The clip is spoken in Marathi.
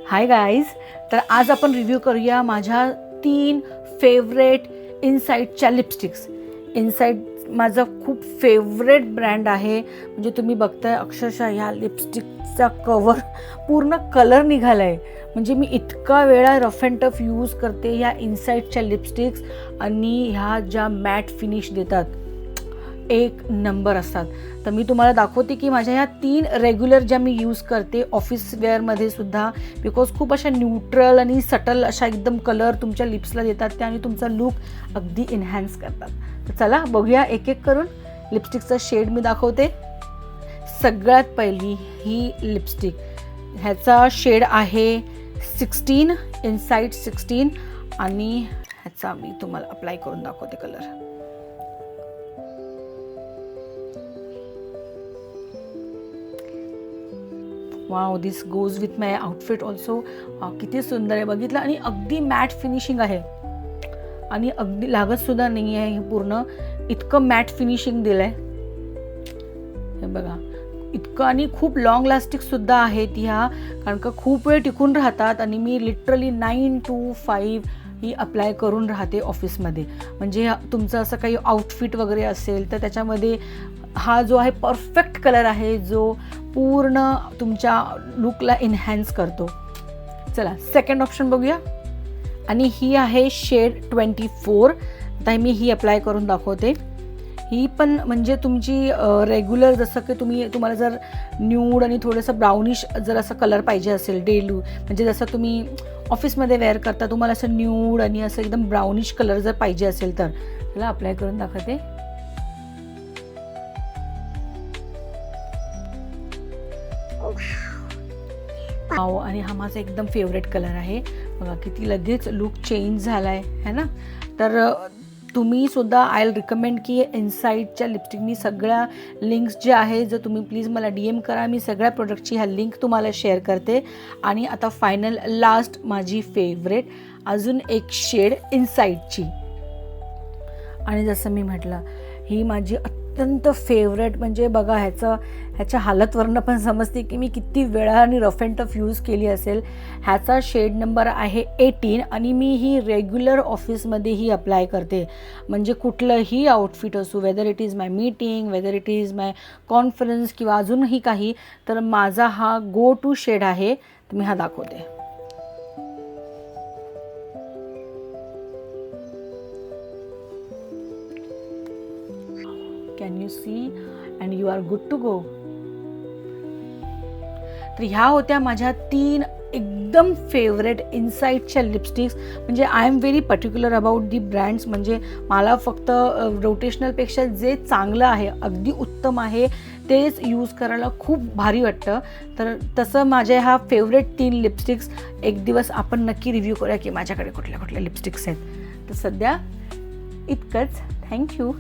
हाय गाईज, तर आज आपण रिव्ह्यू करूया माझ्या 3 फेवरेट इनसाइटच्या लिपस्टिक्स. इनसाइट माझा खूप फेवरेट ब्रँड आहे. म्हणजे तुम्ही बघताय अक्षरशः ह्या लिपस्टिकचा कवर पूर्ण कलर निघाला आहे. म्हणजे मी इतका वेळा रफ अँड टफ यूज करते ह्या इनसाइटच्या लिपस्टिक्स आणि ह्या ज्या मॅट फिनिश देतात एक नंबर असतात. तर मी तुम्हाला दाखवते की माझ्या ह्या 3 रेग्युलर ज्या मी यूज करते ऑफिस वेअरमध्ये सुद्धा, बिकॉज खूप अशा न्यूट्रल आणि सटल अशा एकदम कलर तुमच्या लिप्सला देतात त्या आणि तुमचा लुक अगदी एनहॅन्स करतात. तर चला बघूया एक एक करून. लिपस्टिकचा शेड मी दाखवते. सगळ्यात पहिली ही लिपस्टिक, ह्याचा शेड आहे 16, इनसाइट 16 आणि ह्याचा मी तुम्हाला अप्लाय करून दाखवते colour. Wow, this goes with my outfit also. किती सुंदर आहे बघितलं. आणि अगदी मॅट फिनिशिंग आहे आणि अगदी लागतसुद्धा नाही आहे. हे पूर्ण इतकं मॅट फिनिशिंग दिलं आहे, हे बघा. इतकं आणि खूप लॉंग लास्टिकसुद्धा आहेत ह्या, कारण का खूप वेळ टिकून राहतात. आणि मी लिटरली 9 to 5 ही अप्लाय करून राहते ऑफिसमध्ये. म्हणजे तुमचं असं काही आउटफिट वगैरे असेल तर त्याच्यामध्ये हा जो आहे परफेक्ट कलर आहे, जो पूर्ण तुमच्या लुकला एनहॅन्स करतो. चला सेकंड ऑप्शन बघूया. आणि ही आहे शेड 24. आता मी ही अप्लाय करून दाखवते. ही पण म्हणजे तुमची रेग्युलर, जसं की तुम्हाला जर न्यूड आणि थोडंसं ब्राउनिश जर असं कलर पाहिजे असेल डेली, म्हणजे जसं तुम्ही ऑफिसमध्ये वेअर करता, तुम्हाला असं न्यूड आणि असं एकदम ब्राउनिश कलर जर पाहिजे असेल तर त्याला अप्लाय करून दाखवते. आणि हा माझा एकदम फेवरेट कलर आहे. बघा किती लगेच लुक चेंज झाला आहे ना. तर तुम्ही सुद्धा आय विल रिकमेंड की इनसाइटच्या लिपस्टिकनी सगळ्या लिंक्स जे आहे, जर तुम्ही प्लीज मला DM करा, मी सगळ्या प्रोडक्टची ह्या लिंक तुम्हाला शेअर करते. आणि आता फायनल लास्ट माझी फेवरेट अजून एक शेड इनसाइटची. आणि जसं मी म्हटलं ही माझी अत्यंत फेवरेट. म्हणजे बघा ह्याच्या हालतवरनं पण समजते की मी किती वेळा आणि रफ अँड टफ यूज केली असेल. ह्याचा शेड नंबर आहे 18 आणि मी ही रेग्युलर ऑफिसमध्येही अप्लाय करते. म्हणजे कुठलंही आउटफिट असू, whether it is my meeting, whether it is my conference किंवा अजूनही काही, तर माझा हा गो टू शेड आहे. तर मी हा दाखवते. Can you see? And you are good to go. तर ह्या होत्या माझ्या 3 एकदम फेवरेट इनसाइटच्या लिपस्टिक्स. म्हणजे I am very particular about the brands. म्हणजे मला फक्त रोटेशनलपेक्षा जे चांगलं आहे, अगदी उत्तम आहे, तेच यूज करायला खूप भारी वाटतं. तर तसं माझ्या ह्या फेवरेट 3 लिपस्टिक्स एक दिवस आपण नक्की रिव्ह्यू करूया की माझ्याकडे कुठल्या कुठल्या लिपस्टिक्स आहेत. तर सध्या इतकंच. थँक्यू.